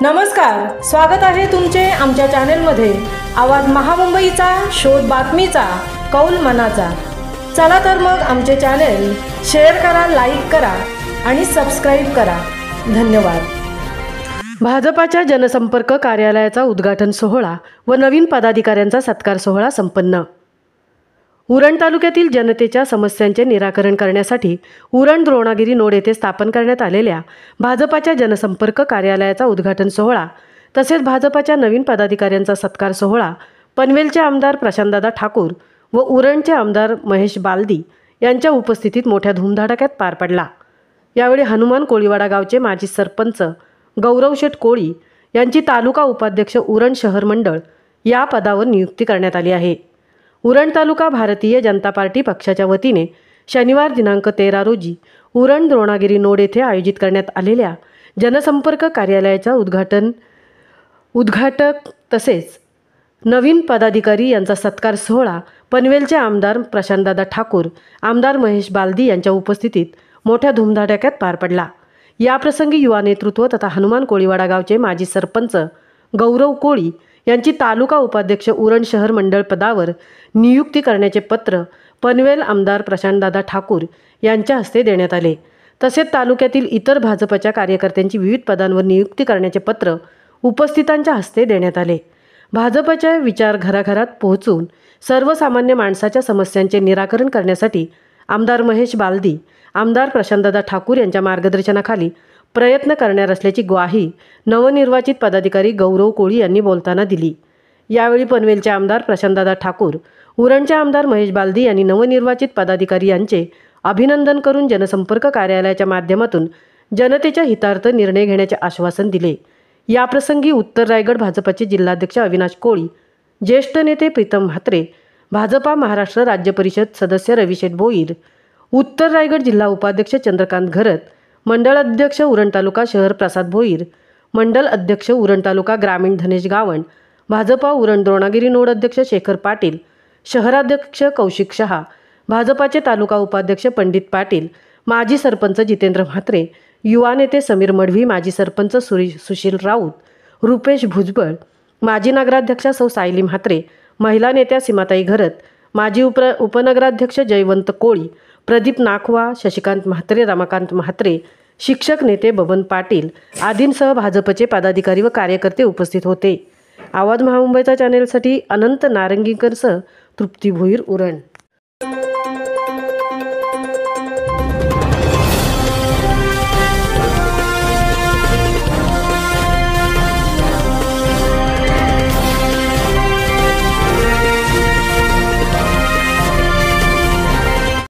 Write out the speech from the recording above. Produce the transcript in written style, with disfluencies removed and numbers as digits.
नमस्कार, स्वागत आहे तुमचे आमच्या चॅनेलमध्ये। आवाज महामुंबईचा, शोध बातमीचा, कौल मनाचा। चला तर मग आमचे चॅनेल शेअर करा, लाईक करा आणि सबस्क्राइब करा। धन्यवाद। भाजपाच्या जनसंपर्क कार्यालयाचा उद्घाटन सोहळा व नवीन पदाधिकाऱ्यांचा सत्कार सोहळा संपन्न। उरण तालुक्यातील जनतेच्या समस्यांचे निराकरण करण्यासाठी उरण द्रोणागिरी नोड येथे स्थापन करण्यात आलेल्या भाजपाच्या जनसंपर्क कार्यालयाचा उद्घाटन सोहळा तसेच भाजपाच्या नवीन पदाधिकाऱ्यांचा सत्कार सोहळा पनवेलचे आमदार प्रशांतदादा ठाकूर व उरणचे आमदार महेश बालदी यांच्या उपस्थितीत मोठ्या धूमधडाक्यात पार पडला। यावेळी हनुमान कोळीवाडा गावचे माजी सरपंच गौरव शेठ कोळी यांची तालुका उपाध्यक्ष उरण शहर मंडळ या पदावर नियुक्ती करण्यात आली आहे। उरण तालुका भारतीय जनता पार्टी पक्षाच्या वतीने शनिवार दिनांक 13 रोजी उरण द्रोणागिरी नोड येथे आयोजित करण्यात आलेल्या जनसंपर्क कार्यालयाचा उद्घाटक तसेच नवीन पदाधिकारी यांचा सत्कार सोहळा पनवेलचे आमदार प्रशांतदादा ठाकूर, आमदार महेश बालदी यांच्या उपस्थितीत मोठ्या धूमधडाक्यात पार पडला। याप्रसंगी युवा नेतृत्व तथा हनुमान कोळीवाडा गावचे माजी सरपंच गौरव कोळी यांची तालुका उपाध्यक्ष उरण शहर मंडळ पदावर नियुक्ती करण्याचे पत्र पनवेल आमदार प्रशांतदादा ठाकूर यांच्या हस्ते देण्यात आले। तसेच तालुक्यातील इतर भाजपच्या कार्यकर्त्यांची विविध पदांवर नियुक्ती करण्याचे पत्र उपस्थितांच्या हस्ते देण्यात आले। भाजपच्या विचार घराघरात पोहोचून सर्वसामान्य माणसाच्या समस्यांचे निराकरण करण्यासाठी आमदार महेश बालदी, आमदार प्रशांतदादा ठाकूर यांच्या मार्गदर्शनाखाली प्रयत्न करणार असल्याची ग्वाही नवनिर्वाचित पदाधिकारी गौरव कोळी यांनी बोलताना दिली। यावेळी पनवेलचे आमदार प्रशांतदादा ठाकूर, उरणचे आमदार महेश बालदी यांनी नवनिर्वाचित पदाधिकारी यांचे अभिनंदन करून जनसंपर्क कार्यालयाच्या माध्यमातून जनतेच्या हितार्थ निर्णय घेण्याचे आश्वासन दिले। याप्रसंगी उत्तर रायगड भाजपाचे जिल्हाध्यक्ष अविनाश कोळी, ज्येष्ठ नेते प्रीतम म्हात्रे, भाजपा महाराष्ट्र राज्य परिषद सदस्य रविशेठ भोईर, उत्तर रायगड जिल्हा उपाध्यक्ष चंद्रकांत घरत, मंडळ अध्यक्ष उरण तालुका शहर प्रसाद भोईर, मंडल अध्यक्ष उरण तालुका ग्रामीण धनेश गावण, भाजपा उरण द्रोणागिरी नोड अध्यक्ष शेखर पाटील, शहराध्यक्ष कौशिक शहा, भाजपाचे तालुका उपाध्यक्ष पंडित पाटील, माजी सरपंच जितेंद्र म्हात्रे, युवा नेते समीर मढवी, माजी सरपंच सुशील राऊत, रुपेश भुजबळ, माजी नगराध्यक्षा सौ सायली म्हात्रे, महिला नेत्या सीमाताई घरत, माजी उपनगराध्यक्ष जयवंत कोळी, प्रदीप नाखवा, शशिकांत म्हात्रे, रमाकांत म्हात्रे, शिक्षक नेते बबन पाटील आदींसह भाजपचे पदाधिकारी व कार्यकर्ते उपस्थित होते। आवाज महामुंबईचा चॅनेलसाठी अनंत नारंगीकरसह तृप्ती भोईर, उरण।